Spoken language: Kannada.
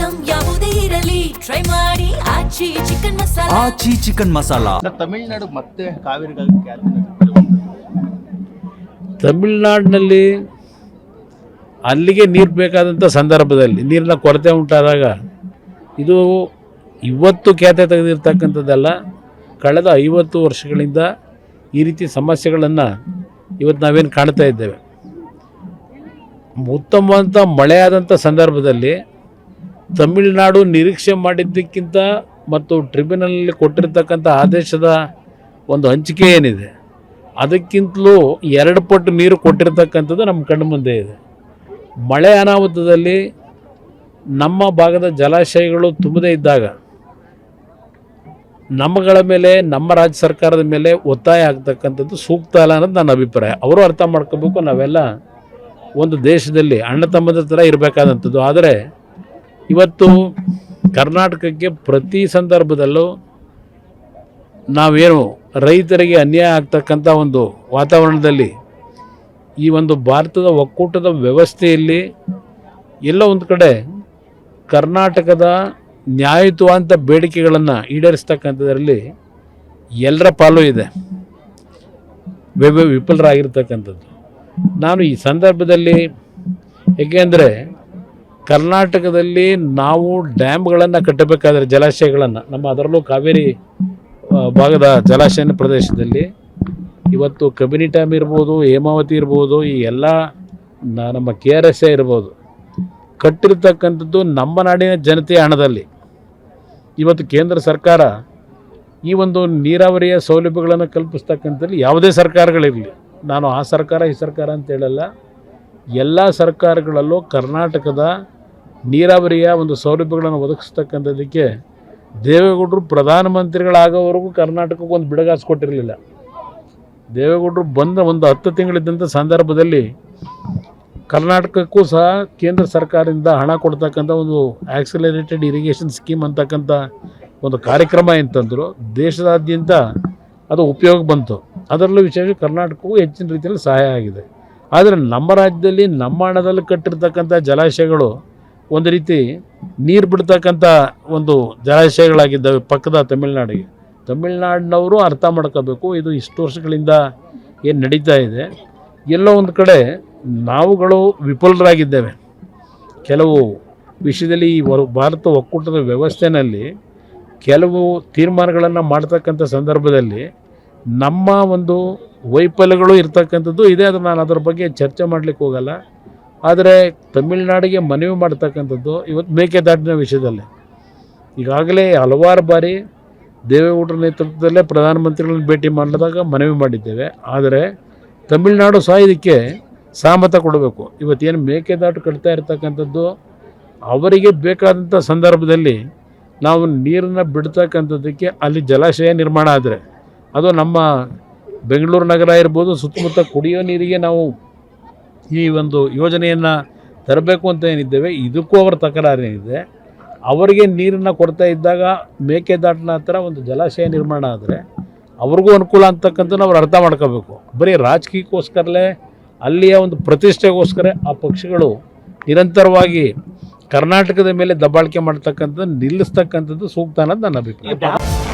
ಐಟಂ ಯಾವುದೇ ಇರಲಿ ಟ್ರೈ ಮಾಡಿ ಆಚಿ ಚಿಕನ್ ಮಸಾಲಾ. ಆಚಿ ಚಿಕನ್ ಮಸಾಲಾ. ತಮಿಳುನಾಡು ಮತ್ತೆ ಕಾವೇರಿಗಾಗಿ ಖ್ಯಾತಿನ ತಮಿಳುನಾಡಿನಲ್ಲಿ ಅಲ್ಲಿಗೆ ನೀರು ಬೇಕಾದಂಥ ಸಂದರ್ಭದಲ್ಲಿ ನೀರಿನ ಕೊರತೆ ಉಂಟಾದಾಗ ಇದು ಇವತ್ತು ಖ್ಯಾತೆ ತೆಗೆದಿರ್ತಕ್ಕಂಥದ್ದಲ್ಲ, ಕಳೆದ 50 ವರ್ಷಗಳಿಂದ ಈ ರೀತಿ ಸಮಸ್ಯೆಗಳನ್ನು ಇವತ್ತು ನಾವೇನು ಕಾಣ್ತಾ ಇದ್ದೇವೆ. ಉತ್ತಮವಾದಂಥ ಮಳೆಯಾದಂಥ ಸಂದರ್ಭದಲ್ಲಿ ತಮಿಳುನಾಡು ನಿರೀಕ್ಷೆ ಮಾಡಿದ್ದಕ್ಕಿಂತ ಮತ್ತು ಟ್ರಿಬ್ಯುನಲಲ್ಲಿ ಕೊಟ್ಟಿರ್ತಕ್ಕಂಥ ಆದೇಶದ ಒಂದು ಹಂಚಿಕೆ ಏನಿದೆ ಅದಕ್ಕಿಂತಲೂ 2 ಪಟ್ಟು ನೀರು ಕೊಟ್ಟಿರ್ತಕ್ಕಂಥದ್ದು ನಮ್ಮ ಕಣ್ಣು ಮುಂದೆ ಇದೆ. ಮಳೆ ಅನಾಹುತದಲ್ಲಿ ನಮ್ಮ ಭಾಗದ ಜಲಾಶಯಗಳು ತುಂಬದೇ ಇದ್ದಾಗ ನಮ್ಮಗಳ ಮೇಲೆ, ನಮ್ಮ ರಾಜ್ಯ ಸರ್ಕಾರದ ಮೇಲೆ ಒತ್ತಾಯ ಆಗ್ತಕ್ಕಂಥದ್ದು ಸೂಕ್ತ ಅಲ್ಲ ಅನ್ನೋದು ನನ್ನ ಅಭಿಪ್ರಾಯ. ಅವರು ಅರ್ಥ ಮಾಡ್ಕೋಬೇಕು, ನಾವೆಲ್ಲ ಒಂದು ದೇಶದಲ್ಲಿ ಅಣ್ಣ ತಮ್ಮದ ಥರ ಇರಬೇಕಾದಂಥದ್ದು. ಆದರೆ ಇವತ್ತು ಕರ್ನಾಟಕಕ್ಕೆ ಪ್ರತಿ ಸಂದರ್ಭದಲ್ಲೂ ನಾವೇನು ರೈತರಿಗೆ ಅನ್ಯಾಯ ಆಗ್ತಕ್ಕಂಥ ಒಂದು ವಾತಾವರಣದಲ್ಲಿ ಈ ಒಂದು ಭಾರತದ ಒಕ್ಕೂಟದ ವ್ಯವಸ್ಥೆಯಲ್ಲಿ ಎಲ್ಲ ಒಂದು ಕಡೆ ಕರ್ನಾಟಕದ ನ್ಯಾಯಯುತವಾದಂಥ ಬೇಡಿಕೆಗಳನ್ನು ಈಡೇರಿಸ್ತಕ್ಕಂಥದ್ರಲ್ಲಿ ಎಲ್ಲರ ಪಾಲು ಇದೆ, ವಿಫಲರಾಗಿರ್ತಕ್ಕಂಥದ್ದು. ನಾನು ಈ ಸಂದರ್ಭದಲ್ಲಿ ಏಕೆಂದರೆ ಕರ್ನಾಟಕದಲ್ಲಿ ನಾವು ಡ್ಯಾಮ್ಗಳನ್ನು ಕಟ್ಟಬೇಕಾದ್ರೆ ಜಲಾಶಯಗಳನ್ನು ಅದರಲ್ಲೂ ಕಾವೇರಿ ಭಾಗದ ಜಲಾಶಯ ಪ್ರದೇಶದಲ್ಲಿ ಇವತ್ತು ಕಬಿನಿ ಡ್ಯಾಮ್ ಇರ್ಬೋದು, ಹೇಮಾವತಿ ಇರ್ಬೋದು, ಈ ಎಲ್ಲ ನಮ್ಮ KRS ಇರ್ಬೋದು, ಕಟ್ಟಿರ್ತಕ್ಕಂಥದ್ದು ನಮ್ಮ ನಾಡಿನ ಜನತೆಯ ಹಣದಲ್ಲಿ. ಇವತ್ತು ಕೇಂದ್ರ ಸರ್ಕಾರ ಈ ಒಂದು ನೀರಾವರಿಯ ಸೌಲಭ್ಯಗಳನ್ನು ಕಲ್ಪಿಸ್ತಕ್ಕಂಥದ್ದು ಯಾವುದೇ ಸರ್ಕಾರಗಳಿರಲಿ, ನಾನು ಆ ಸರ್ಕಾರ ಈ ಸರ್ಕಾರ ಅಂತ ಹೇಳಲ್ಲ, ಎಲ್ಲ ಸರ್ಕಾರಗಳಲ್ಲೂ ಕರ್ನಾಟಕದ ನೀರಾವರಿಯ ಒಂದು ಸೌಲಭ್ಯಗಳನ್ನು ಒದಗಿಸ್ತಕ್ಕಂಥದ್ದಕ್ಕೆ ದೇವೇಗೌಡರು ಪ್ರಧಾನಮಂತ್ರಿಗಳಾಗೋವರೆಗೂ ಕರ್ನಾಟಕಕ್ಕೆ ಒಂದು ಬಿಡಗಾಸು ಕೊಟ್ಟಿರಲಿಲ್ಲ. ದೇವೇಗೌಡರು ಬಂದ ಒಂದು 10 ತಿಂಗಳಿದ್ದಂಥ ಸಂದರ್ಭದಲ್ಲಿ ಕರ್ನಾಟಕಕ್ಕೂ ಸಹ ಕೇಂದ್ರ ಸರ್ಕಾರದಿಂದ ಹಣ ಕೊಡ್ತಕ್ಕಂಥ ಒಂದು ಆಕ್ಸಿಲರೇಟೆಡ್ ಇರಿಗೇಷನ್ ಸ್ಕೀಮ್ ಅಂತಕ್ಕಂಥ ಒಂದು ಕಾರ್ಯಕ್ರಮ ಅಂತಂದರು. ದೇಶದಾದ್ಯಂತ ಅದು ಉಪಯೋಗ ಬಂತು. ಅದರಲ್ಲೂ ವಿಶೇಷ ಕರ್ನಾಟಕಕ್ಕೂ ಹೆಚ್ಚಿನ ರೀತಿಯಲ್ಲಿ ಸಹಾಯ ಆಗಿದೆ. ಆದರೆ ನಮ್ಮ ರಾಜ್ಯದಲ್ಲಿ ನಮ್ಮ ಹಣದಲ್ಲಿ ಕಟ್ಟಿರ್ತಕ್ಕಂಥ ಜಲಾಶಯಗಳು ಒಂದು ರೀತಿ ನೀರು ಬಿಡ್ತಕ್ಕಂಥ ಒಂದು ಜಲಾಶಯಗಳಾಗಿದ್ದಾವೆ ಪಕ್ಕದ ತಮಿಳುನಾಡಿಗೆ. ತಮಿಳುನಾಡಿನವರು ಅರ್ಥ ಮಾಡ್ಕೋಬೇಕು, ಇದು ಇಷ್ಟು ವರ್ಷಗಳಿಂದ ಏನು ನಡೀತಾ ಇದೆ, ಎಲ್ಲೋ ಒಂದು ಕಡೆ ನಾವುಗಳು ವಿಫಲರಾಗಿದ್ದೇವೆ. ಕೆಲವು ವಿಷಯದಲ್ಲಿ ಈ ಭಾರತ ಒಕ್ಕೂಟದ ವ್ಯವಸ್ಥೆಯಲ್ಲಿ ಕೆಲವು ತೀರ್ಮಾನಗಳನ್ನು ಮಾಡ್ತಕ್ಕಂಥ ಸಂದರ್ಭದಲ್ಲಿ ನಮ್ಮ ಒಂದು ವೈಫಲ್ಯಗಳು ಇರ್ತಕ್ಕಂಥದ್ದು ಇದೆ. ಅದು ನಾನು ಅದರ ಬಗ್ಗೆ ಚರ್ಚೆ ಮಾಡಲಿಕ್ಕೆ ಹೋಗಲ್ಲ. ಆದರೆ ತಮಿಳುನಾಡಿಗೆ ಮನವಿ ಮಾಡ್ತಕ್ಕಂಥದ್ದು ಇವತ್ತು ಮೇಕೆದಾಟಿನ ವಿಷಯದಲ್ಲಿ ಈಗಾಗಲೇ ಹಲವಾರು ಬಾರಿ ದೇವೇಗೌಡರ ನೇತೃತ್ವದಲ್ಲೇ ಪ್ರಧಾನಮಂತ್ರಿಗಳನ್ನ ಭೇಟಿ ಮಾಡಿದಾಗ ಮನವಿ ಮಾಡಿದ್ದೇವೆ. ಆದರೆ ತಮಿಳುನಾಡು ಸಹ ಇದಕ್ಕೆ ಸಹಮತ ಕೊಡಬೇಕು. ಇವತ್ತೇನು ಮೇಕೆದಾಟು ಕಟ್ತಾ ಇರ್ತಕ್ಕಂಥದ್ದು ಅವರಿಗೆ ಬೇಕಾದಂಥ ಸಂದರ್ಭದಲ್ಲಿ ನಾವು ನೀರನ್ನು ಬಿಡ್ತಕ್ಕಂಥದ್ದಕ್ಕೆ ಅಲ್ಲಿ ಜಲಾಶಯ ನಿರ್ಮಾಣ ಆದರೆ ಅದು ನಮ್ಮ ಬೆಂಗಳೂರು ನಗರ ಇರ್ಬೋದು, ಸುತ್ತಮುತ್ತ ಕುಡಿಯೋ ನೀರಿಗೆ ನಾವು ಈ ಒಂದು ಯೋಜನೆಯನ್ನು ತರಬೇಕು ಅಂತ ಏನಿದ್ದೇವೆ, ಇದಕ್ಕೂ ಅವರ ತಕರಾರೇನಿದೆ. ಅವರಿಗೆ ನೀರನ್ನು ಕೊಡ್ತಾ ಇದ್ದಾಗ ಮೇಕೆದಾಟಿನ ಹತ್ರ ಒಂದು ಜಲಾಶಯ ನಿರ್ಮಾಣ ಆದರೆ ಅವ್ರಿಗೂ ಅನುಕೂಲ ಅಂತಕ್ಕಂಥದ್ದು ಅವ್ರು ಅರ್ಥ ಮಾಡ್ಕೋಬೇಕು. ಬರೀ ರಾಜಕೀಯಕ್ಕೋಸ್ಕರಲೇ ಅಲ್ಲಿಯ ಒಂದು ಪ್ರತಿಷ್ಠೆಗೋಸ್ಕರ ಆ ಪಕ್ಷಗಳು ನಿರಂತರವಾಗಿ ಕರ್ನಾಟಕದ ಮೇಲೆ ದಬ್ಬಾಳಿಕೆ ಮಾಡ್ತಕ್ಕಂಥದ್ದು ನಿಲ್ಲಿಸ್ತಕ್ಕಂಥದ್ದು ಸೂಕ್ತ ಅನ್ನೋದು ನನ್ನ ಅಭಿಪ್ರಾಯ.